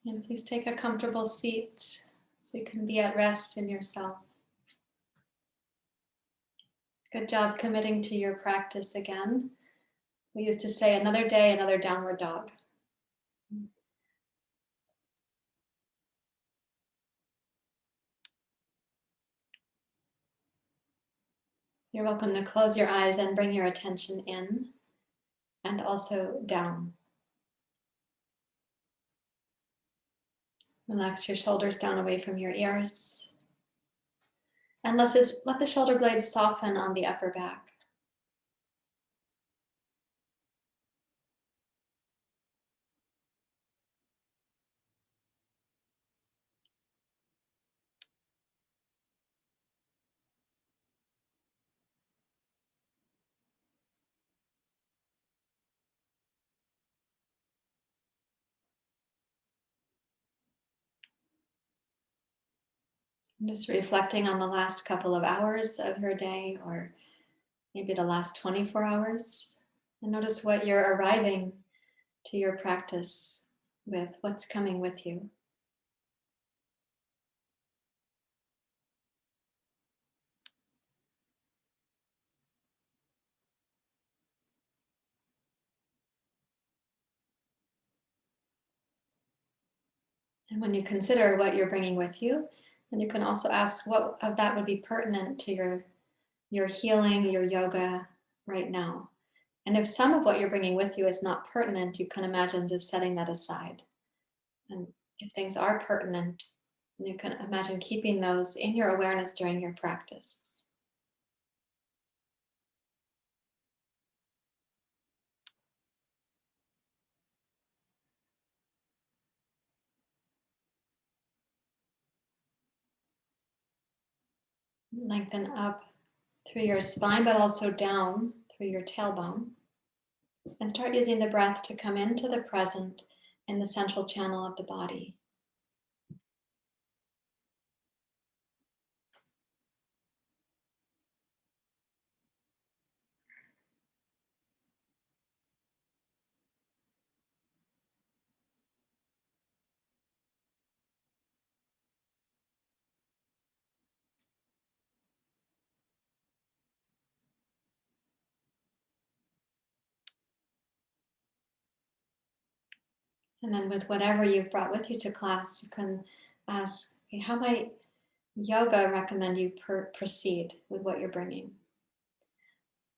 And please take a comfortable seat so you can be at rest in yourself. Good job committing to your practice again. We used to say another day, another downward dog. You're welcome to close your eyes and bring your attention in and also down. Relax your shoulders down away from your ears. And let the shoulder blades soften on the upper back. Just reflecting on the last couple of hours of your day, or maybe the last 24 hours. And notice what you're arriving to your practice with, what's coming with you. And when you consider what you're bringing with you, then you can also ask what of that would be pertinent to your healing, your yoga right now. And if some of what you're bringing with you is not pertinent, you can imagine just setting that aside. And if things are pertinent, then you can imagine keeping those in your awareness during your practice. Lengthen up through your spine, but also down through your tailbone. And start using the breath to come into the present in the central channel of the body. And then with whatever you've brought with you to class, you can ask, okay, how might yoga recommend you proceed with what you're bringing?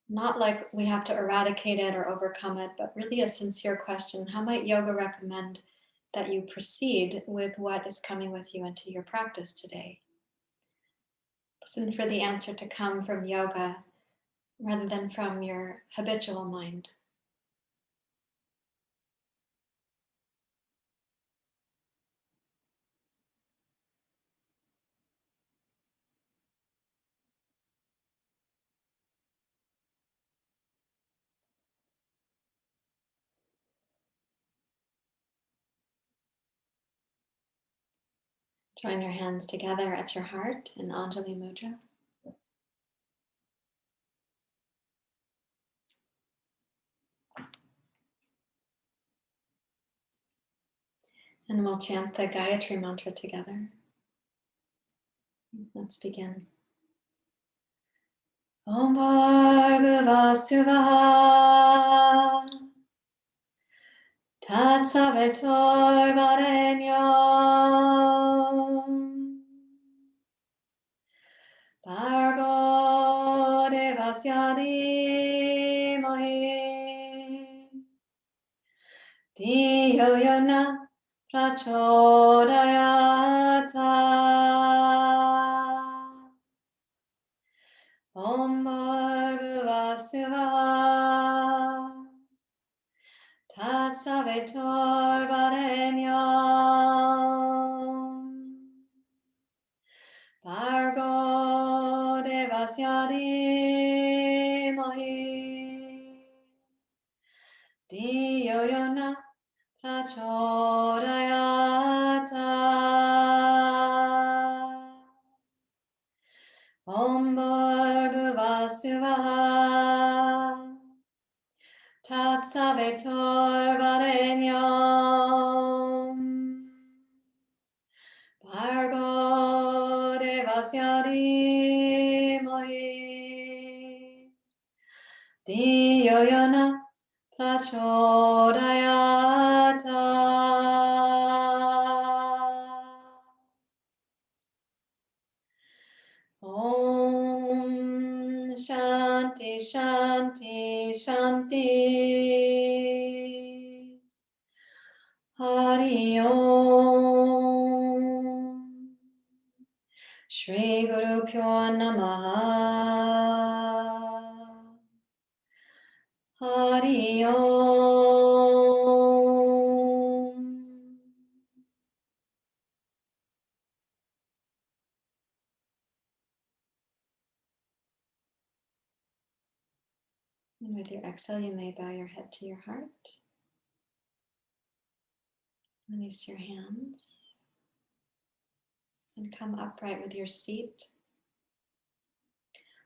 Not like we have to eradicate it or overcome it, but really a sincere question. How might yoga recommend that you proceed with what is coming with you into your practice today? Listen for the answer to come from yoga rather than from your habitual mind. Join your hands together at your heart in Anjali mudra. And we'll chant the Gayatri mantra together. Let's begin. Om Bhargava Suvah Tat Savitor Varenyam Bhargo Devasya Dhimahi Dhiyo Yona Prachodayata Om Bhargava Suvah Tat Savitor Varenyam Bhargo Devasya Dhimahi Dhiyo Yona Prachodayata Om Bhargava Suvah Tat Savitor Varenyam tasyari mohi diyoyana prachodayata. Om Shanti Shanti Shanti. Hari Om. Shri Guru Pyo Namaha. Hari Om. And with your exhale, you may bow your head to your heart. Release your hands and come upright with your seat.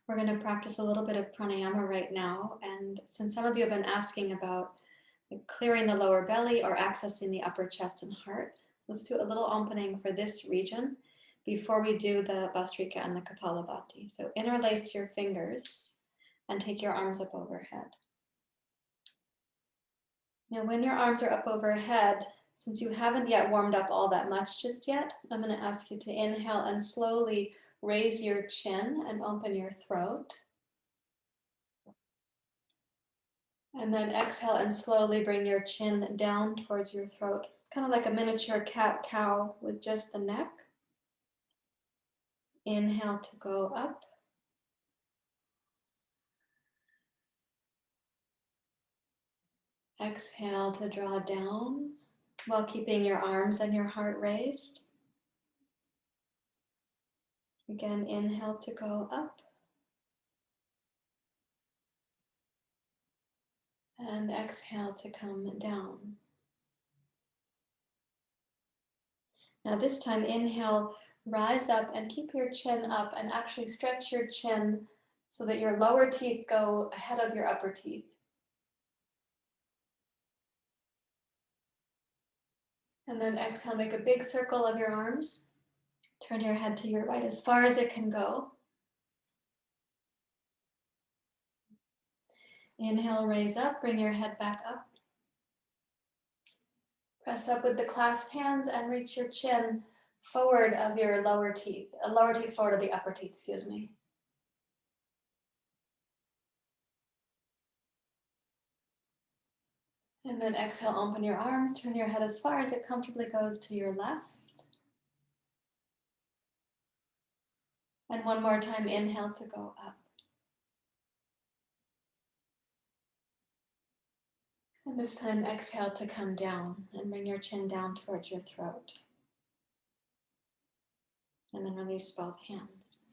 We're going to practice a little bit of pranayama right now. And since some of you have been asking about clearing the lower belly or accessing the upper chest and heart, let's do a little opening for this region before we do the Bhastrika and the Kapalabhati. So interlace your fingers and take your arms up overhead. Now, when your arms are up overhead, since you haven't yet warmed up all that much just yet, I'm going to ask you to inhale and slowly raise your chin and open your throat. And then exhale and slowly bring your chin down towards your throat, kind of like a miniature cat-cow with just the neck. Inhale to go up. Exhale to draw down while keeping your arms and your heart raised. Again, inhale to go up. And exhale to come down. Now this time, inhale, rise up and keep your chin up and actually stretch your chin so that your lower teeth go ahead of your upper teeth. And then exhale, make a big circle of your arms. Turn your head to your right as far as it can go. Inhale, raise up, bring your head back up. Press up with the clasped hands and reach your chin forward of your lower teeth forward of the upper teeth, excuse me. And then exhale, open your arms, turn your head as far as it comfortably goes to your left. And one more time, inhale to go up. And this time, exhale to come down and bring your chin down towards your throat. And then release both hands.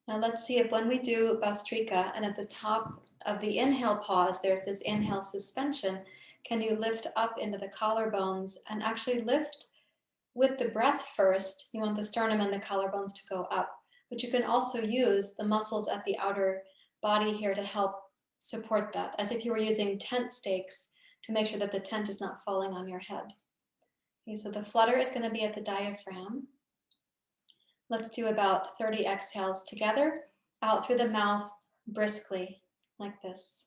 Now let's see if when we do Bhastrika and at the top of the inhale pause, there's this inhale suspension, can you lift up into the collarbones and actually lift with the breath first? You want the sternum and the collarbones to go up, but you can also use the muscles at the outer body here to help support that, as if you were using tent stakes to make sure that the tent is not falling on your head. Okay, so the flutter is going to be at the diaphragm. Let's do about 30 exhales together, out through the mouth briskly, like this.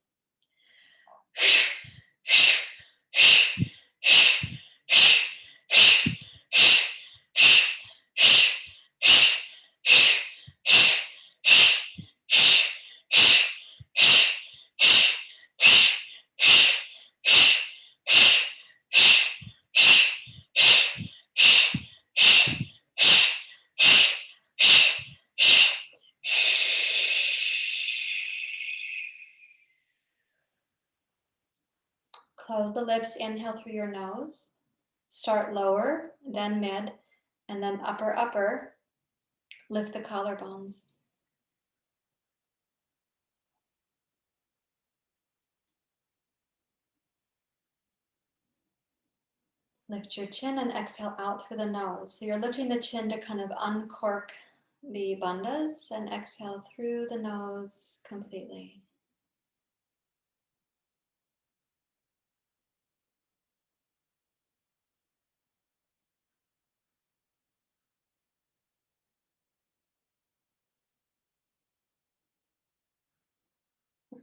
Close the lips, inhale through your nose. Start lower, then mid, and then upper. Lift the collarbones. Lift your chin and exhale out through the nose. So you're lifting the chin to kind of uncork the bandhas and exhale through the nose completely.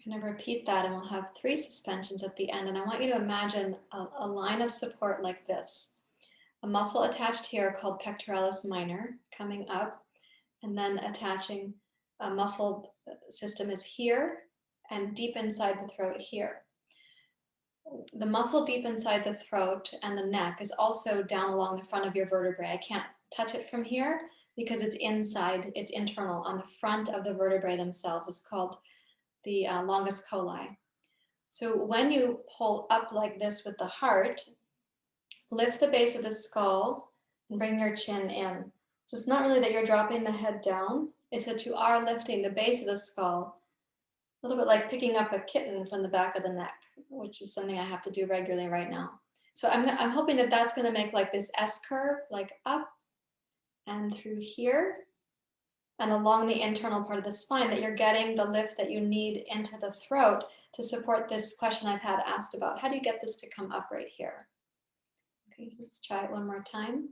going to repeat that, and we'll have 3 suspensions at the end. And I want you to imagine a line of support like this. A muscle attached here called pectoralis minor coming up, and then attaching a muscle system is here and deep inside the throat here. The muscle deep inside the throat and the neck is also down along the front of your vertebrae. I can't touch it from here because it's inside, it's internal on the front of the vertebrae themselves. It's called the longus colli. So when you pull up like this with the heart, lift the base of the skull and bring your chin in. So it's not really that you're dropping the head down, it's that you are lifting the base of the skull, a little bit like picking up a kitten from the back of the neck, which is something I have to do regularly right now. So I'm hoping that that's going to make like this S curve, like up and through here and along the internal part of the spine, that you're getting the lift that you need into the throat to support this question I've had asked about. How do you get this to come up right here? Okay, so let's try it one more time.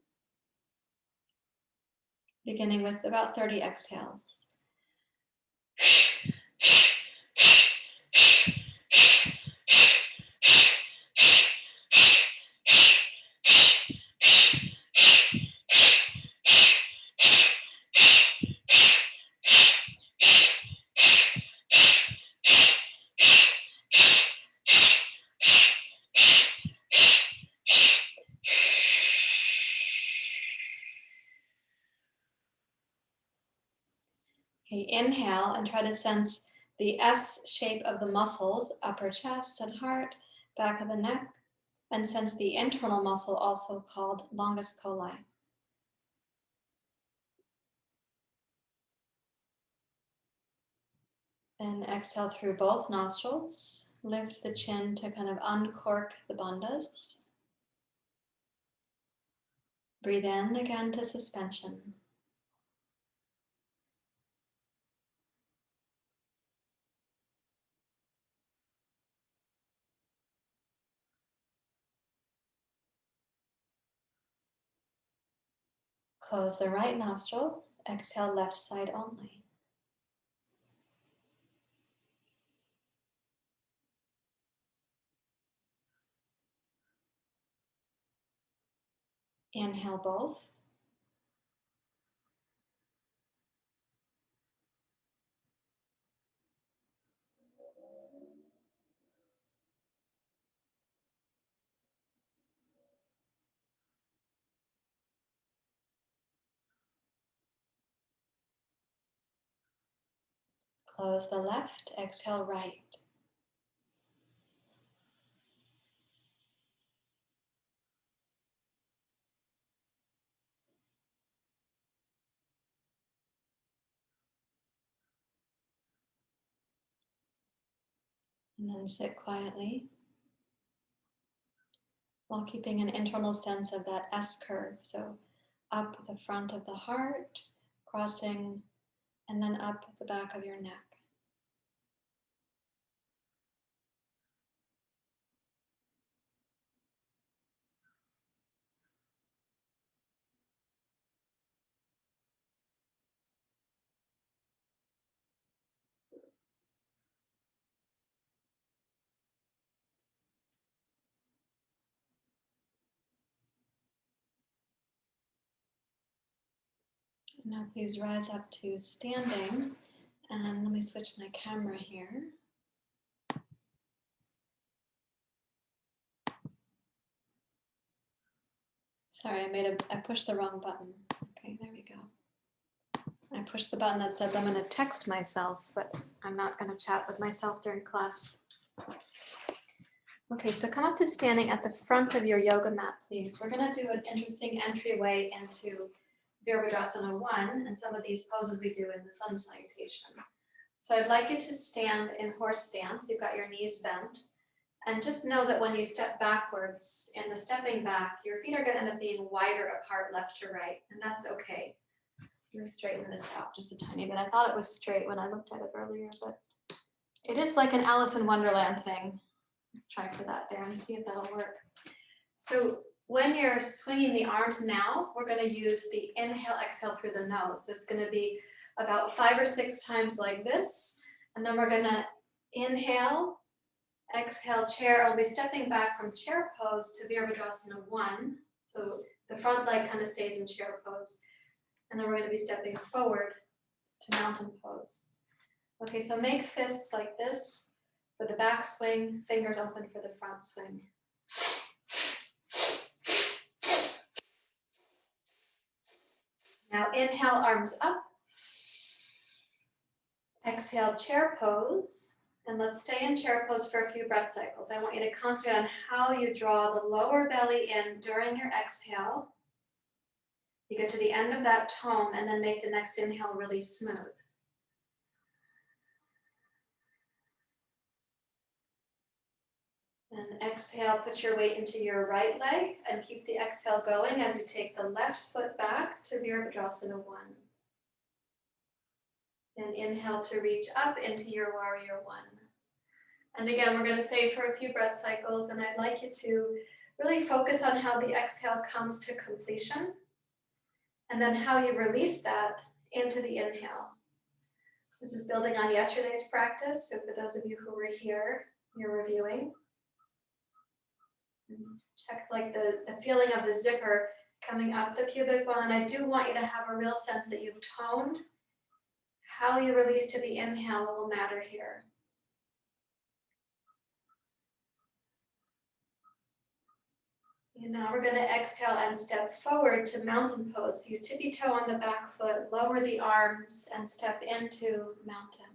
Beginning with about 30 exhales. Okay, inhale and try to sense the S shape of the muscles, upper chest and heart, back of the neck, and sense the internal muscle also called longus colli. Then exhale through both nostrils, lift the chin to kind of uncork the bandhas. Breathe in again to suspension. Close the right nostril, exhale left side only. Inhale both. Close the left, exhale right. And then sit quietly while keeping an internal sense of that S curve. So up the front of the heart, crossing, and then up the back of your neck. Now please rise up to standing, and let me switch my camera here. Sorry, I pushed the wrong button. Okay, there we go. I pushed the button that says I'm going to text myself, but I'm not going to chat with myself during class. Okay, so come up to standing at the front of your yoga mat, please. We're going to do an interesting entryway into Virabhadrasana 1 and some of these poses we do in the sun salutation. So I'd like you to stand in horse stance. You've got your knees bent. And just know that when you step backwards in the stepping back, your feet are going to end up being wider apart left to right, and that's okay. Let me straighten this out just a tiny bit. I thought it was straight when I looked at it earlier, but it is like an Alice in Wonderland thing. Let's try for that, Darren, see if that'll work. So when you're swinging the arms now, we're going to use the inhale, exhale through the nose. It's going to be about 5 or 6 times like this, and then we're going to Inhale, exhale, chair. I'll be stepping back from chair pose to Virabhadrasana 1. So the front leg kind of stays in chair pose. And then we're going to be stepping forward to mountain pose. Okay, so make fists like this for the back swing, fingers open for the front swing. Now inhale, arms up. Exhale, chair pose. And let's stay in chair pose for a few breath cycles. I want you to concentrate on how you draw the lower belly in during your exhale. You get to the end of that tone and then make the next inhale really smooth. And exhale, put your weight into your right leg and keep the exhale going as you take the left foot back to Virabhadrasana 1. And inhale to reach up into your warrior 1. And again, we're going to stay for a few breath cycles, and I'd like you to really focus on how the exhale comes to completion, and then how you release that into the inhale. This is building on yesterday's practice, so for those of you who were here, you're reviewing. Check like the feeling of the zipper coming up the pubic bone. I do want you to have a real sense that you've toned. How you release to the inhale will matter here. And now we're going to exhale and step forward to mountain pose. So you tippy toe on the back foot, lower the arms, and step into mountain.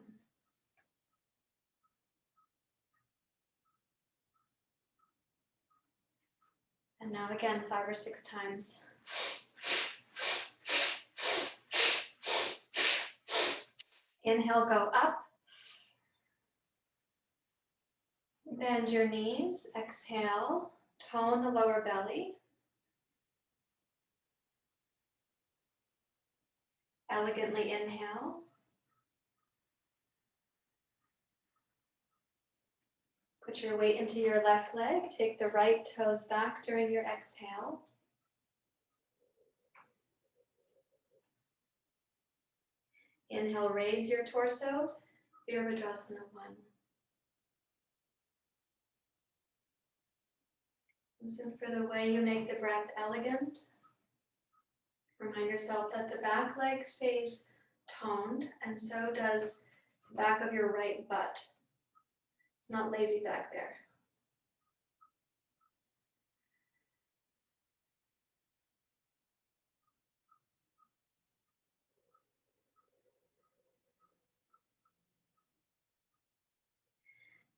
And now again, 5 or 6 times. Inhale, go up. Bend your knees. Exhale, tone the lower belly. Elegantly inhale. Put your weight into your left leg. Take the right toes back during your exhale. Inhale, raise your torso. Virabhadrasana 1. Listen for the way you make the breath elegant. Remind yourself that the back leg stays toned, and so does the back of your right butt. It's not lazy back there.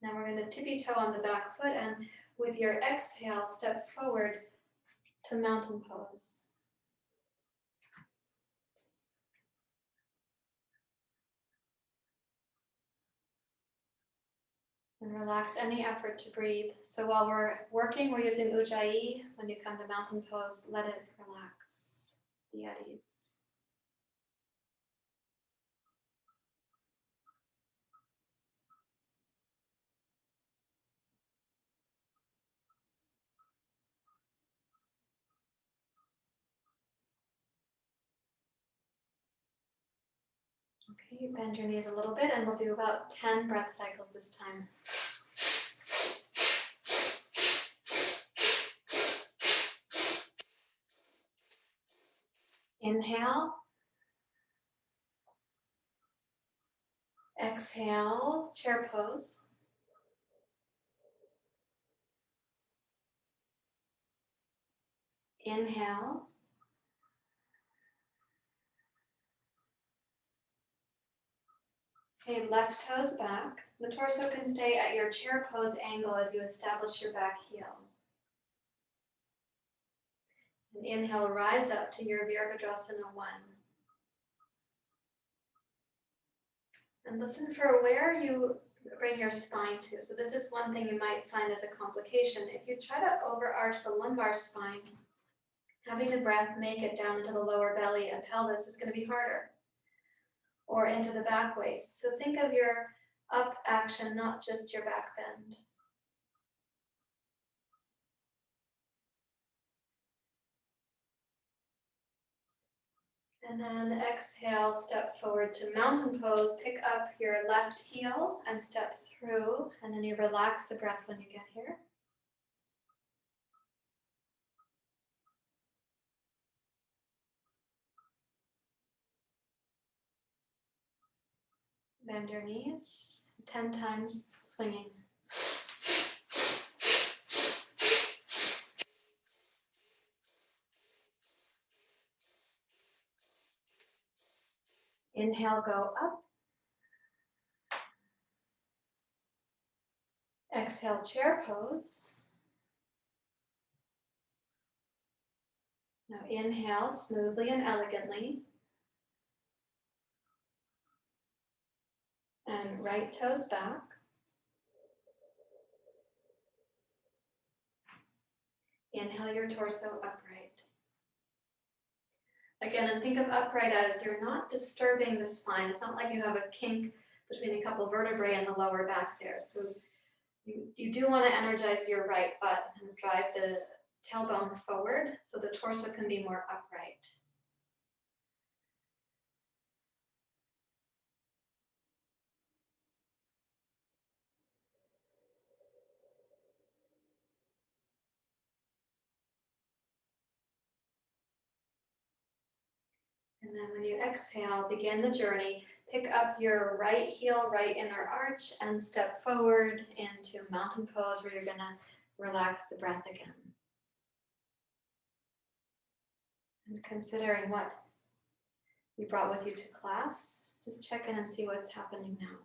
Now we're going to tippy toe on the back foot, and with your exhale, step forward to mountain pose. And relax any effort to breathe. So while we're working, we're using Ujjayi. When you come to mountain pose, let it relax. Be at ease. Okay, bend your knees a little bit, and we'll do about 10 breath cycles this time. Inhale. Exhale, chair pose. Inhale. Okay, left toes back. The torso can stay at your chair pose angle as you establish your back heel. And inhale, rise up to your Virabhadrasana 1. And listen for where you bring your spine to. So this is one thing you might find as a complication. If you try to overarch the lumbar spine, having the breath make it down to the lower belly and pelvis is going to be harder. Or into the back waist. So think of your up action, not just your back bend. And then exhale, step forward to mountain pose. Pick up your left heel and step through, and then you relax the breath when you get here. Bend your knees, 10 times swinging. Inhale, go up. Exhale, chair pose. Now inhale smoothly and elegantly. And right toes back. Inhale your torso upright. Again, and think of upright as you're not disturbing the spine. It's not like you have a kink between a couple vertebrae and the lower back there. So you do want to energize your right butt and drive the tailbone forward so the torso can be more upright. And then when you exhale, begin the journey. Pick up your right heel, right inner arch, and step forward into mountain pose where you're going to relax the breath again. And considering what you brought with you to class, just check in and see what's happening now.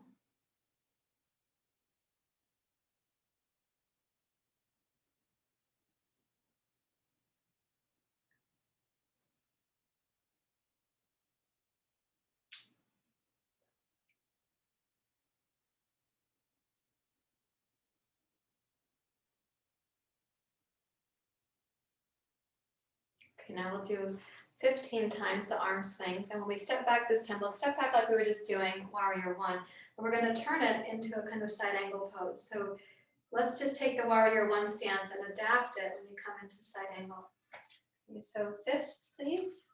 Okay, now we'll do 15 times the arm swings. And when we step back this time, we'll step back like we were just doing warrior one. And we're going to turn it into a kind of side angle pose. So let's just take the warrior one stance and adapt it when you come into side angle. Okay, so fists, please.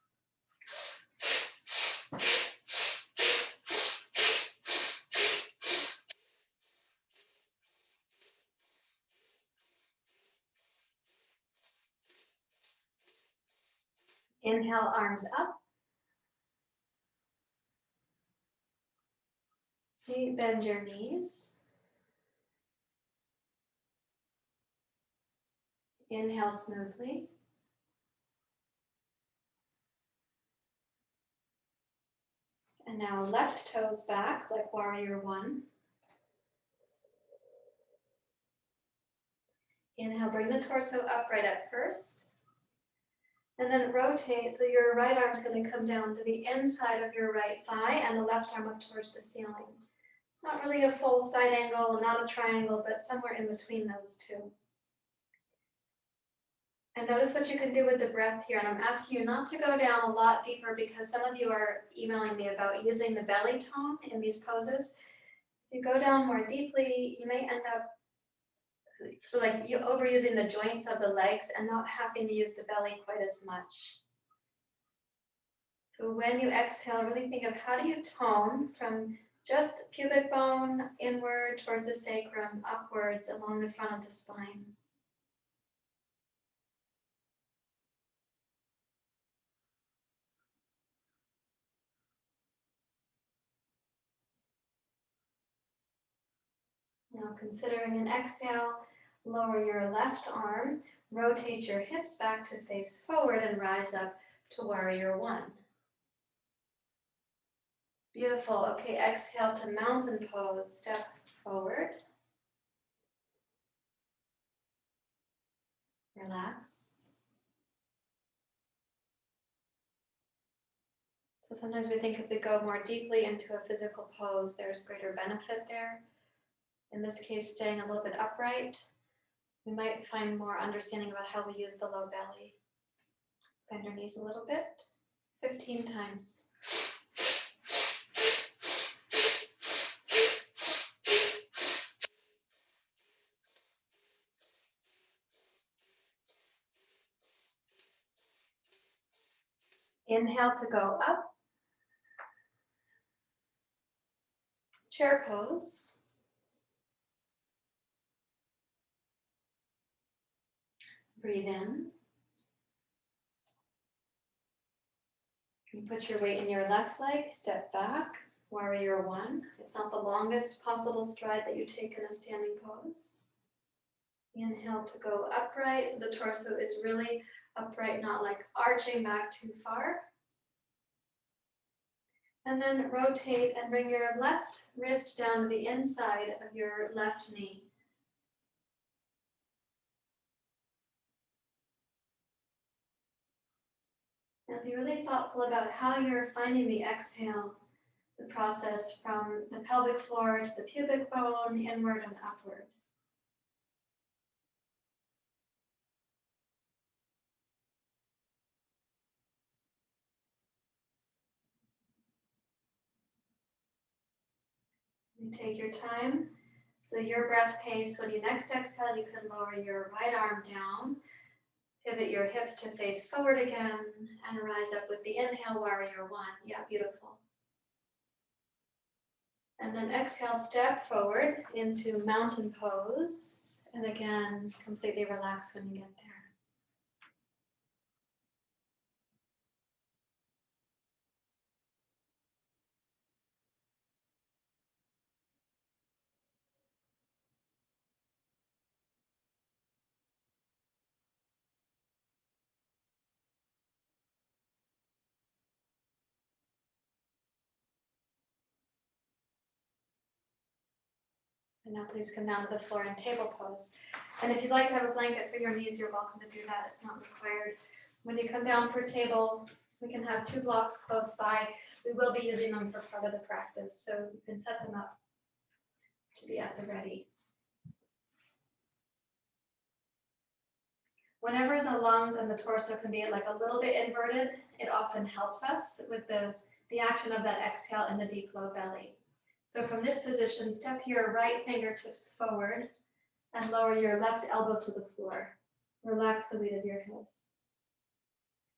Inhale, arms up. Okay, bend your knees. Inhale smoothly. And now left toes back like warrior one. Inhale, bring the torso upright at first. And then rotate, so your right arm's going to come down to the inside of your right thigh and the left arm up towards the ceiling. It's not really a full side angle, not a triangle, but somewhere in between those two. And notice what you can do with the breath here. And I'm asking you not to go down a lot deeper because some of you are emailing me about using the belly tone in these poses. If you go down more deeply, you may end up sort of like you overusing the joints of the legs and not having to use the belly quite as much. So when you exhale, really think of how do you tone from just pubic bone inward towards the sacrum, upwards along the front of the spine. Now considering an exhale, lower your left arm, rotate your hips back to face forward and rise up to warrior one. Beautiful. Okay, exhale to mountain pose. Step forward. Relax. So sometimes we think if we go more deeply into a physical pose, there's greater benefit there. In this case, staying a little bit upright. We might find more understanding about how we use the low belly. Bend your knees a little bit. 15 times. Inhale to go up. Chair pose. Breathe in. You put your weight in your left leg, step back, warrior one. It's not the longest possible stride that you take in a standing pose. Inhale to go upright, so the torso is really upright, not like arching back too far. And then rotate and bring your left wrist down to the inside of your left knee. And be really thoughtful about how you're finding the exhale, the process from the pelvic floor to the pubic bone, inward and upward. You take your time. So your breath pace, when you next exhale, you can lower your right arm down, pivot your hips to face forward again, and rise up with the inhale, warrior one. Yeah, beautiful. And then exhale, step forward into mountain pose. And again, completely relax when you get there. And now please come down to the floor in table pose. And if you'd like to have a blanket for your knees, you're welcome to do that. It's not required. When you come down for table, we can have 2 blocks close by. We will be using them for part of the practice, so you can set them up to be at the ready. Whenever the lungs and the torso can be like a little bit inverted, it often helps us with the action of that exhale in the deep low belly. So from this position, step your right fingertips forward and lower your left elbow to the floor. Relax the weight of your head.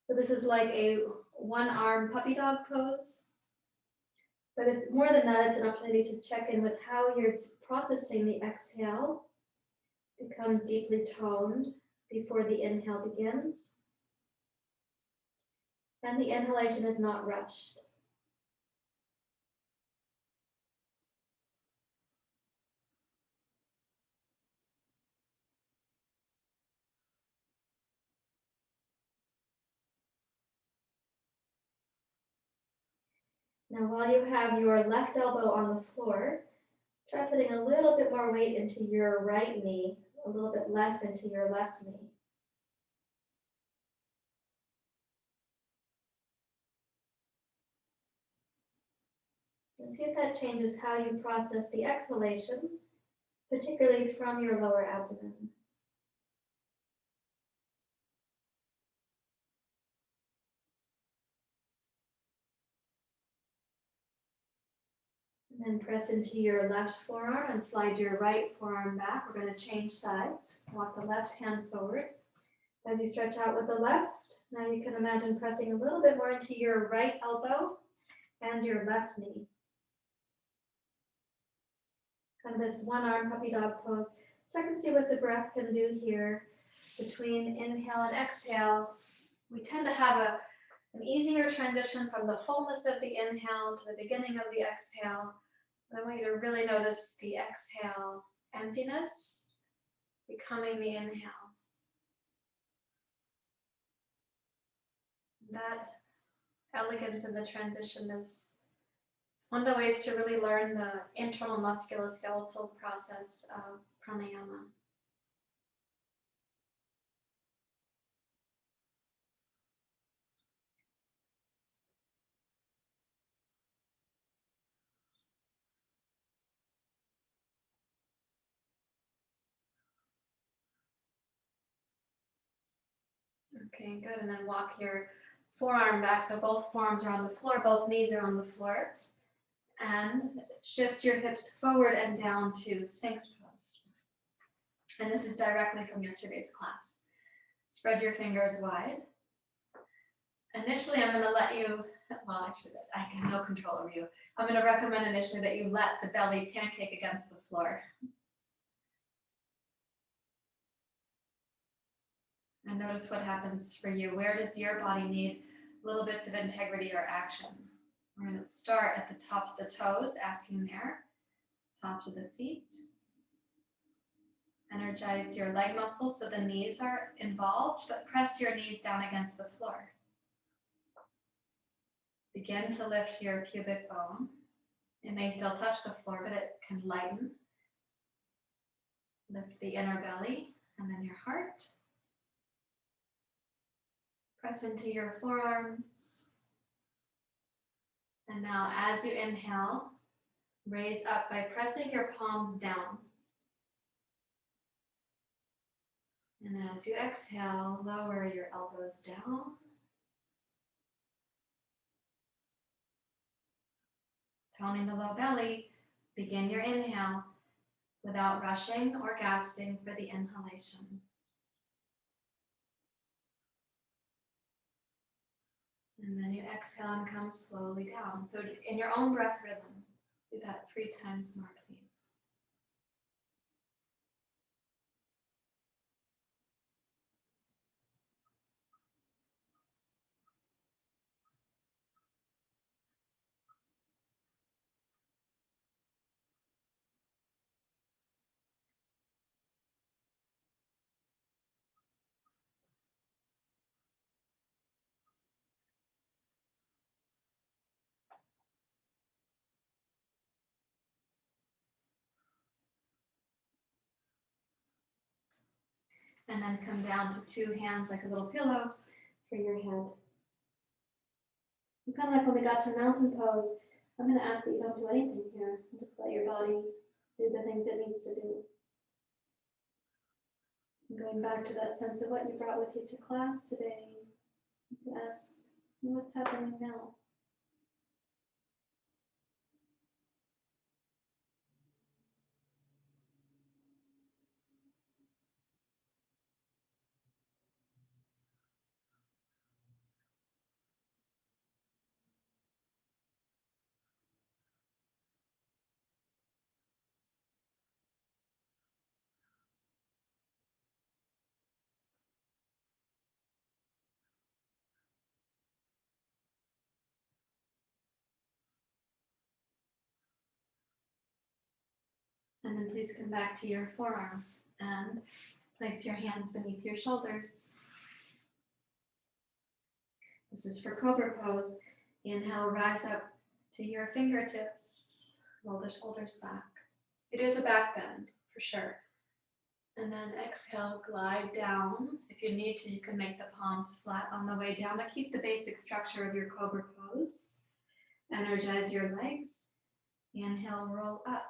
So this is like a one-arm puppy dog pose. But it's more than that, it's an opportunity to check in with how you're processing the exhale. Becomes deeply toned before the inhale begins. And the inhalation is not rushed. Now, while you have your left elbow on the floor, try putting a little bit more weight into your right knee, a little bit less into your left knee. And see if that changes how you process the exhalation, particularly from your lower abdomen. And then press into your left forearm and slide your right forearm back. We're going to change sides. Walk the left hand forward. As you stretch out with the left, now you can imagine pressing a little bit more into your right elbow and your left knee. Kind of this one-arm puppy dog pose. Check and see what the breath can do here. Between inhale and exhale, we tend to have an easier transition from the fullness of the inhale to the beginning of the exhale. I want you to really notice the exhale emptiness becoming the inhale. That elegance in the transition is one of the ways to really learn the internal musculoskeletal process of pranayama. Okay, good. And then walk your forearm back. So both forearms are on the floor, both knees are on the floor. And shift your hips forward and down to Sphinx pose. And this is directly from yesterday's class. Spread your fingers wide. Initially, I'm going to let you, well, actually, I have no control over you. I'm going to recommend initially that you let the belly pancake against the floor. And notice what happens for you. Where does your body need little bits of integrity or action? We're going to start at the tops of the toes, asking there, tops of the feet. Energize your leg muscles so the knees are involved, but press your knees down against the floor. Begin to lift your pubic bone. It may still touch the floor, but it can lighten. Lift the inner belly and then your heart. Press into your forearms. And now as you inhale, raise up by pressing your palms down. And as you exhale, lower your elbows down. Toning the low belly, begin your inhale without rushing or gasping for the inhalation. And then you exhale and come slowly down. So in your own breath rhythm, do that 3 times more, please. And then come down to 2 hands like a little pillow for your head. And kind of like when we got to mountain pose, I'm going to ask that you don't do anything here. Just let your body do the things it needs to do. And going back to that sense of what you brought with you to class today, you ask, what's happening now? And then please come back to your forearms and place your hands beneath your shoulders. This is for Cobra pose. Inhale, rise up to your fingertips. Roll the shoulders back. It is a back bend, for sure. And then exhale, glide down. If you need to, you can make the palms flat on the way down, but keep the basic structure of your Cobra pose. Energize your legs. Inhale, roll up.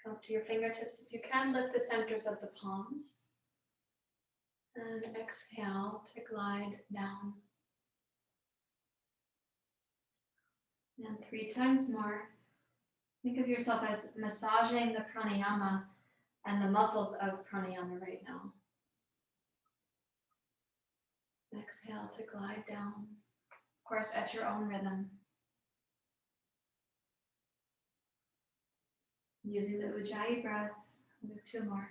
Come up to your fingertips if you can. Lift the centers of the palms. And exhale to glide down. And 3 times more. Think of yourself as massaging the pranayama and the muscles of pranayama right now. Exhale to glide down. Of course, at your own rhythm. Using the Ujjayi breath, we'll do 2 more.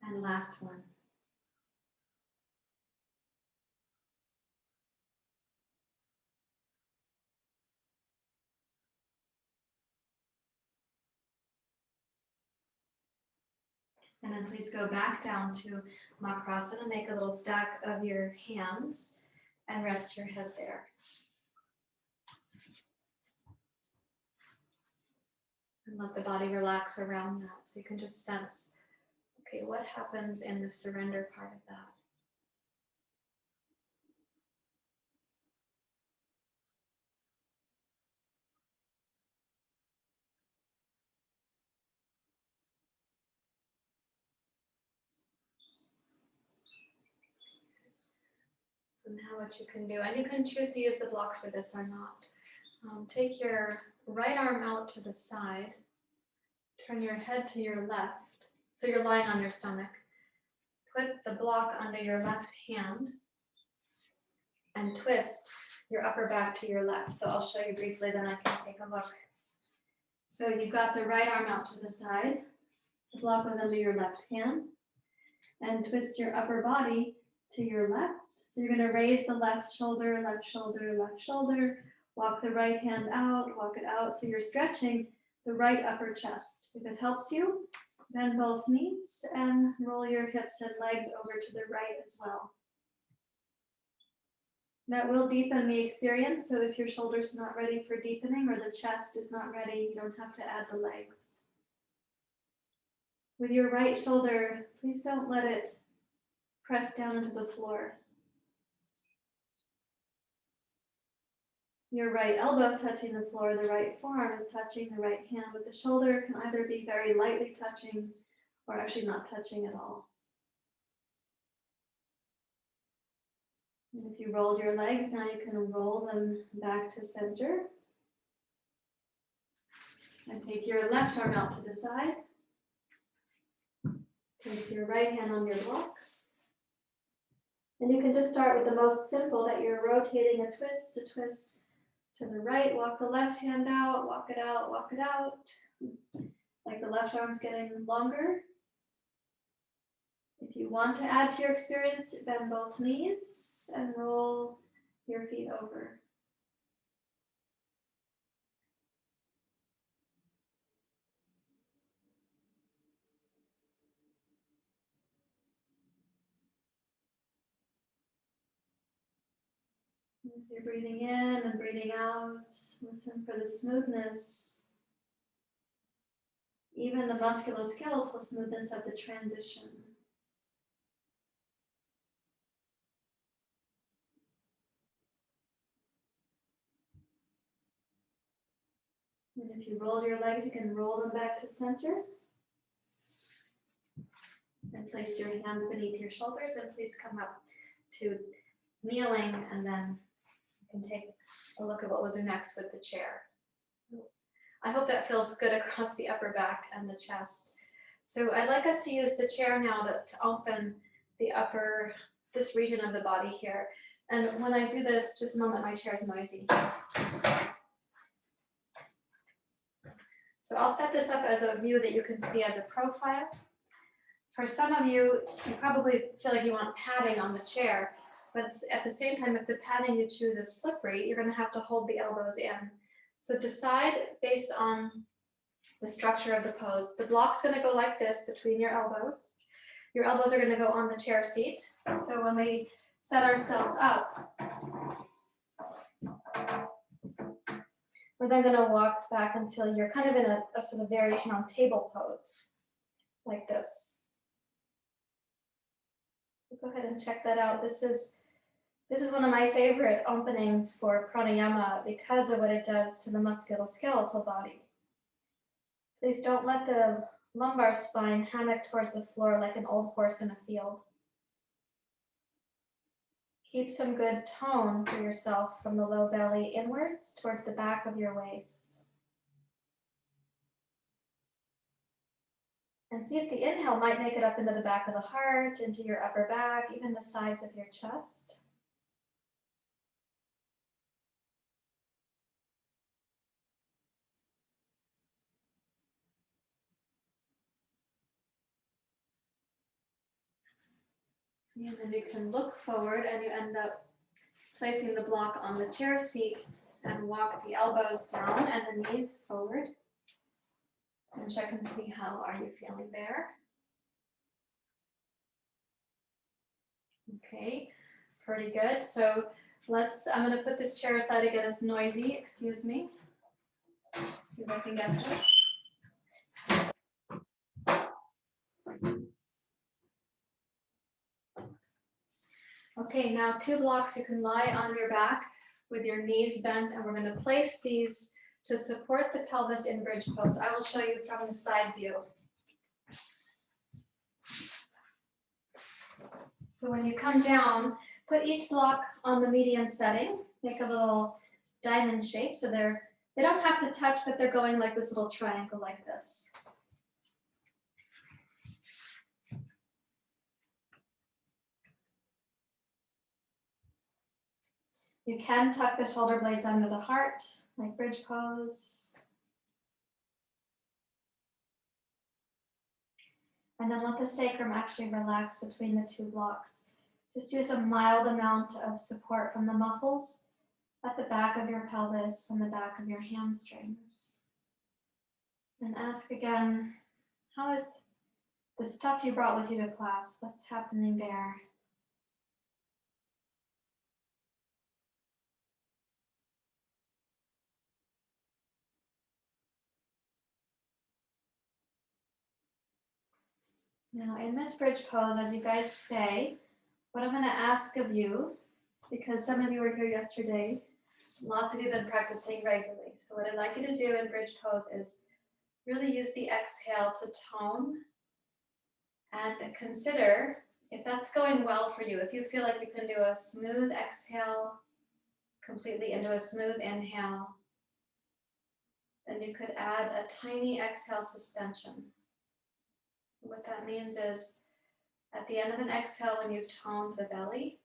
And last one. And then please go back down to Makrasana. Make a little stack of your hands and rest your head there. And let the body relax around that. So you can just sense, okay, what happens in the surrender part of that? So now what you can do, and you can choose to use the blocks for this or not. Take your right arm out to the side. Turn your head to your left. So you're lying on your stomach. Put the block under your left hand. and twist your upper back to your left. So I'll show you briefly, then I can take a look. So you've got the right arm out to the side. The block goes under your left hand. And twist your upper body to your left. So you're going to raise the left shoulder, left shoulder, left shoulder. Walk the right hand out, walk it out. So you're stretching the right upper chest. If it helps you, bend both knees and roll your hips and legs over to the right as well. That will deepen the experience, so if your shoulder's not ready for deepening or the chest is not ready, you don't have to add the legs. With your right shoulder, please don't let it press down into the floor. Your right elbow is touching the floor, the right forearm is touching the right hand, but the shoulder can either be very lightly touching or actually not touching at all. And if you rolled your legs, now you can roll them back to center. And take your left arm out to the side. Place your right hand on your block. And you can just start with the most simple, that you're rotating a twist to the right. Walk the left hand out, walk it out, walk it out. Like the left arm's getting longer. If you want to add to your experience, bend both knees and roll your feet over. As you're breathing in and breathing out, listen for the smoothness, even the musculoskeletal smoothness of the transition. And if you roll your legs, you can roll them back to center. And place your hands beneath your shoulders, and please come up to kneeling, and then you can take a look at what we'll do next with the chair. I hope that feels good across the upper back and the chest. So I'd like us to use the chair now to open the this region of the body here. And when I do this, just a moment, my chair is noisy. So I'll set this up as a view that you can see as a profile. For some of you, you probably feel like you want padding on the chair, but at the same time, if the padding you choose is slippery, you're going to have to hold the elbows in. So decide based on the structure of the pose. The block's going to go like this between your elbows. Your elbows are going to go on the chair seat. So when we set ourselves up, we're then going to walk back until you're kind of in a sort of variation on table pose, like this. Go ahead and check that out. This is one of my favorite openings for pranayama because of what it does to the musculoskeletal body. Please don't let the lumbar spine hammock towards the floor like an old horse in a field. Keep some good tone for yourself from the low belly inwards towards the back of your waist. And see if the inhale might make it up into the back of the heart, into your upper back, even the sides of your chest. And then you can look forward and you end up placing the block on the chair seat and walk the elbows down and the knees forward. And check and see how are you feeling there. Okay, pretty good. So I'm going to put this chair aside again. It's noisy, excuse me. See if I can get this. Okay, now 2 blocks, you can lie on your back with your knees bent, and we're going to place these to support the pelvis in bridge pose. I will show you from the side view. So when you come down, put each block on the medium setting, make a little diamond shape so they don't have to touch, but they're going like this little triangle like this. You can tuck the shoulder blades under the heart, like bridge pose. And then let the sacrum actually relax between the two blocks. Just use a mild amount of support from the muscles at the back of your pelvis and the back of your hamstrings. And ask again, how is the stuff you brought with you to class? What's happening there? Now in this bridge pose, as you guys stay, what I'm going to ask of you, because some of you were here yesterday, lots of you have been practicing regularly. So what I'd like you to do in bridge pose is really use the exhale to tone and consider if that's going well for you. If you feel like you can do a smooth exhale completely into a smooth inhale, then you could add a tiny exhale suspension. What that means is at the end of an exhale, when you've toned the belly,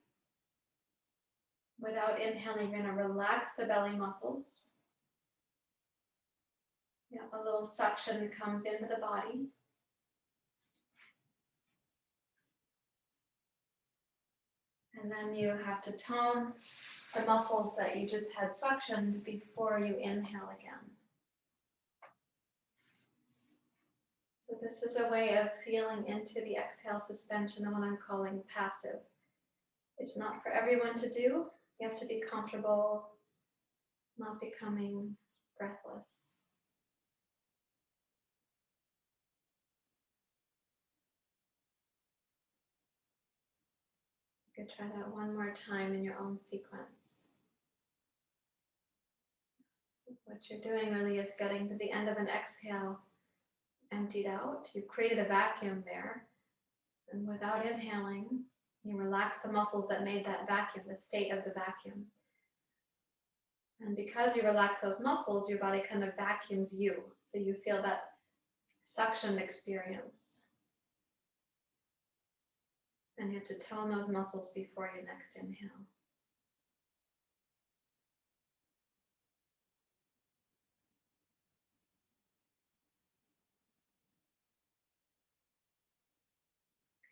without inhaling, you're going to relax the belly muscles. Yeah, a little suction comes into the body. And then you have to tone the muscles that you just had suctioned before you inhale again. So this is a way of feeling into the exhale suspension and what I'm calling passive. It's not for everyone to do. You have to be comfortable not becoming breathless. You could try that one more time in your own sequence. What you're doing really is getting to the end of an exhale, emptied out. You've created a vacuum there. And without inhaling, you relax the muscles that made that vacuum, the state of the vacuum. And because you relax those muscles, your body kind of vacuums you. So you feel that suction experience. And you have to tone those muscles before your next inhale.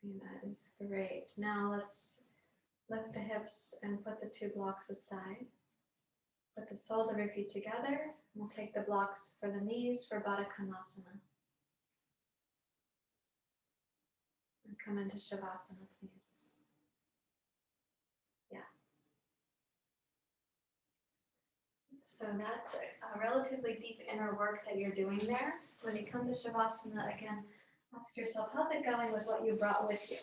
Okay, that is great. Now let's lift the hips and put the two blocks aside. Put the soles of your feet together. We'll take the blocks for the knees for Baddha Konasana. And come into Shavasana, please. Yeah. So that's a relatively deep inner work that you're doing there. So when you come to Shavasana, again, ask yourself, how's it going with what you brought with you?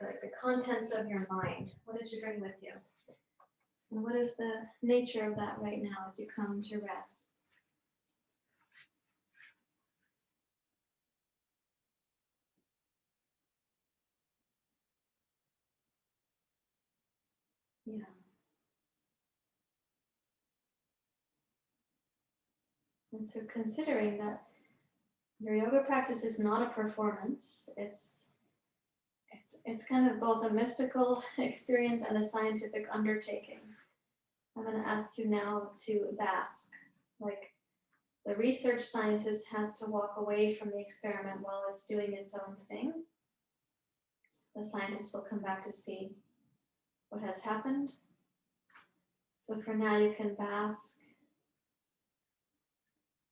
Like the contents of your mind. What did you bring with you? And what is the nature of that right now as you come to rest? Yeah. And so considering that your yoga practice is not a performance, it's kind of both a mystical experience and a scientific undertaking. I'm going to ask you now to bask. Like the research scientist has to walk away from the experiment while it's doing its own thing. The scientist will come back to see what has happened. So for now, you can bask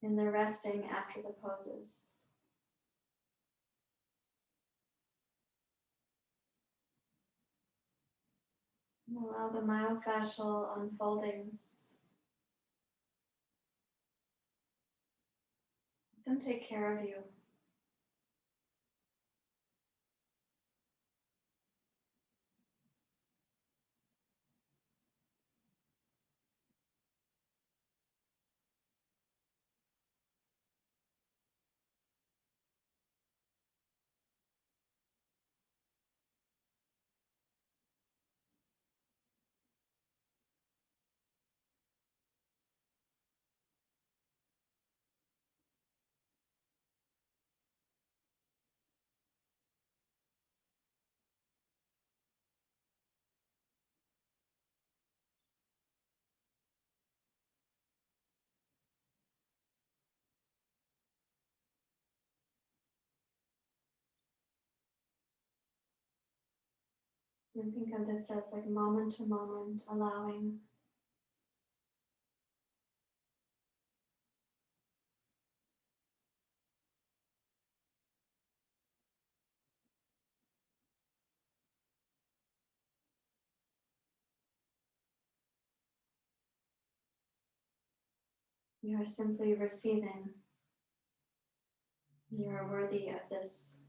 in the resting after the poses. And allow the myofascial unfoldings. Let them take care of you. And think of this as like moment to moment, allowing you are simply receiving. You are worthy of this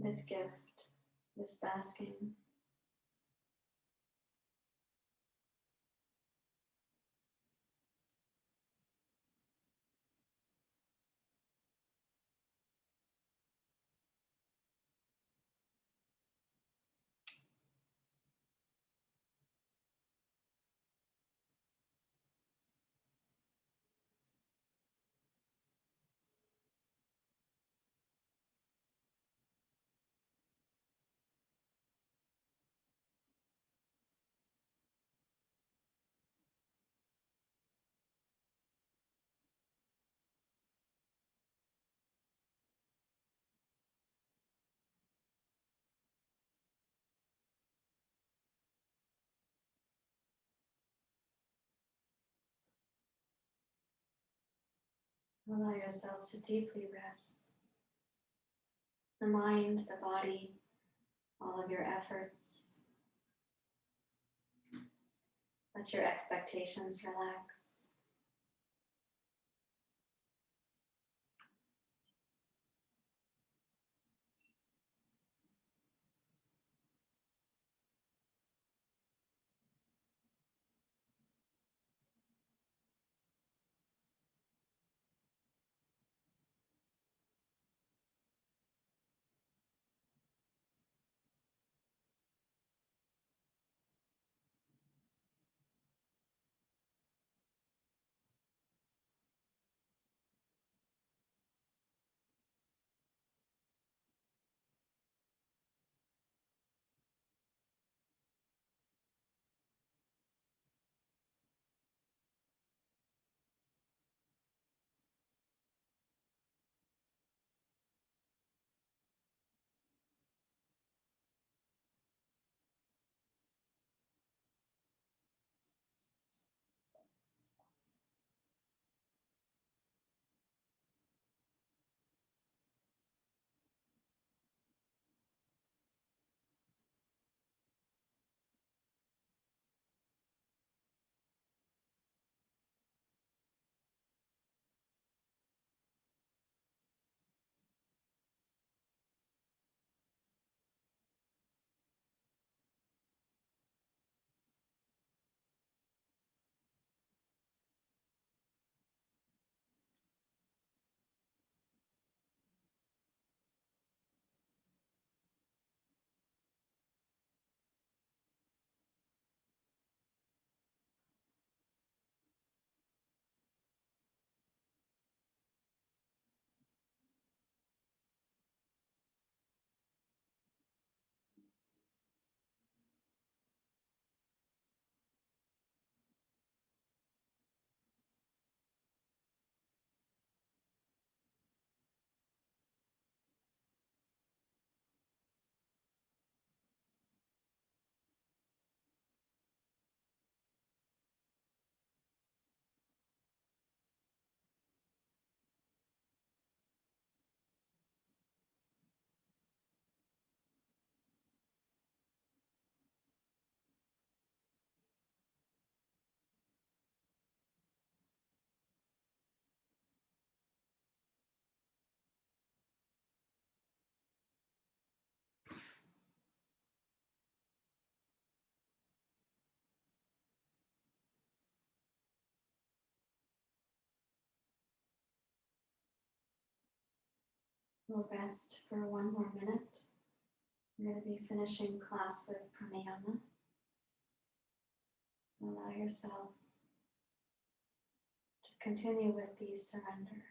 gift, this basking. Allow yourself to deeply rest. The mind, the body, all of your efforts. Let your expectations relax. We'll rest for one more minute. We're going to be finishing class with pranayama. So allow yourself to continue with the surrender.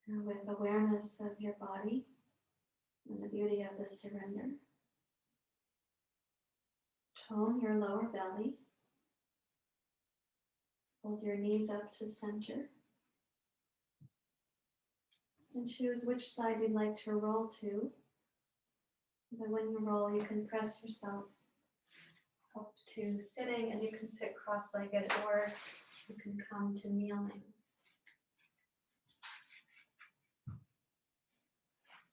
And with awareness of your body and the beauty of the surrender, tone your lower belly. Hold your knees up to center. And choose which side you'd like to roll to. And when you roll, you can press yourself up to sitting, and you can sit cross-legged, or you can come to kneeling.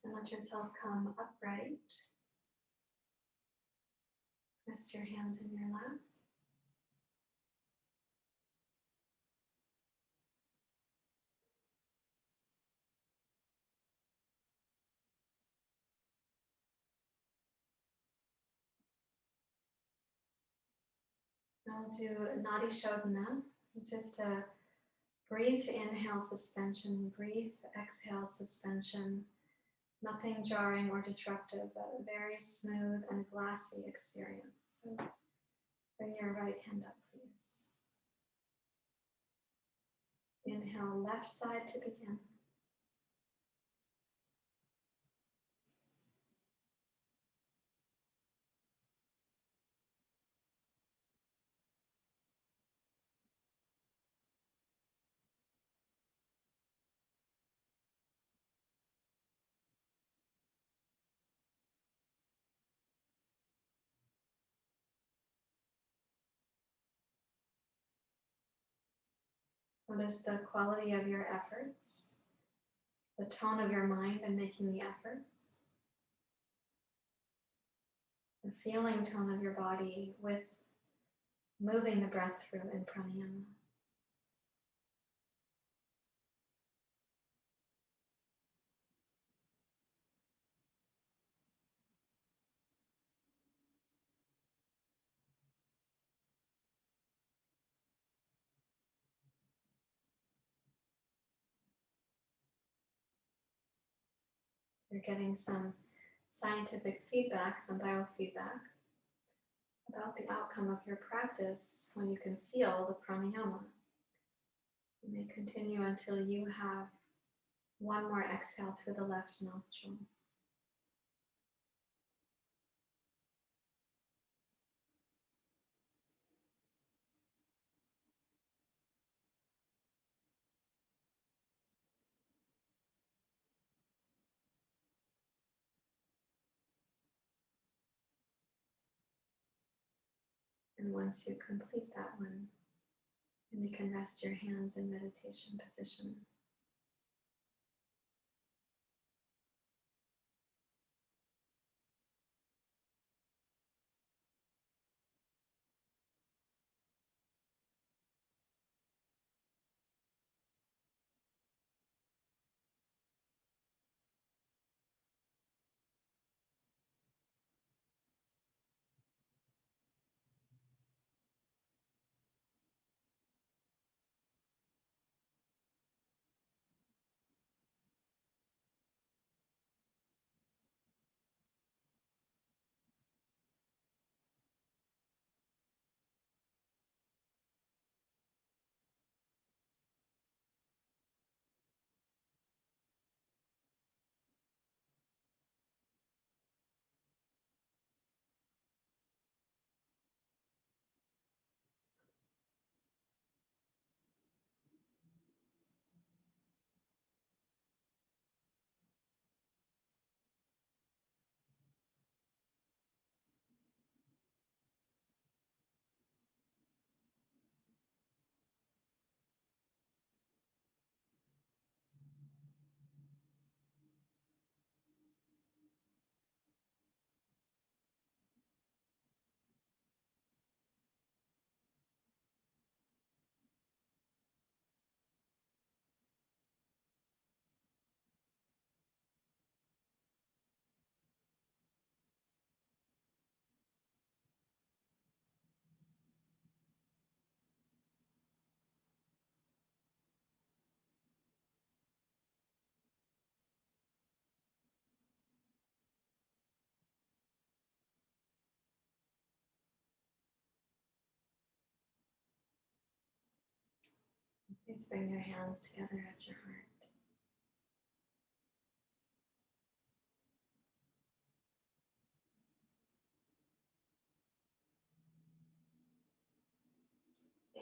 And let yourself come upright. Rest your hands in your lap. Now we'll do Nadi Shodhana, just a brief inhale suspension, brief exhale suspension. Nothing jarring or disruptive, but a very smooth and glassy experience. So bring your right hand up, please. Inhale, left side to begin. Notice the quality of your efforts, the tone of your mind in making the efforts, the feeling tone of your body with moving the breath through in pranayama. You're getting some scientific feedback, some biofeedback about the outcome of your practice when you can feel the pranayama. You may continue until you have one more exhale through the left nostril. And once you complete that one, then you can rest your hands in meditation position. Please bring your hands together at your heart.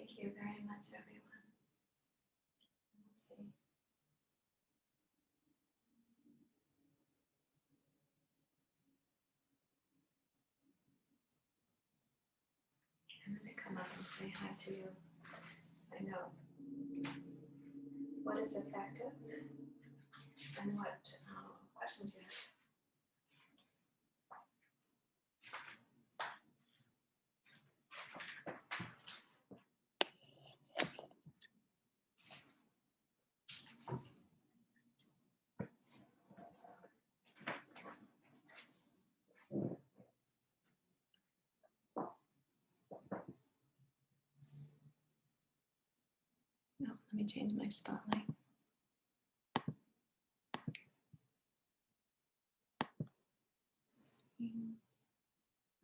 Thank you very much, everyone. We'll see. I'm going to come up and say hi to you. I know what is effective and what questions you have. No, let me change my spotlight.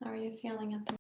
How are you feeling at the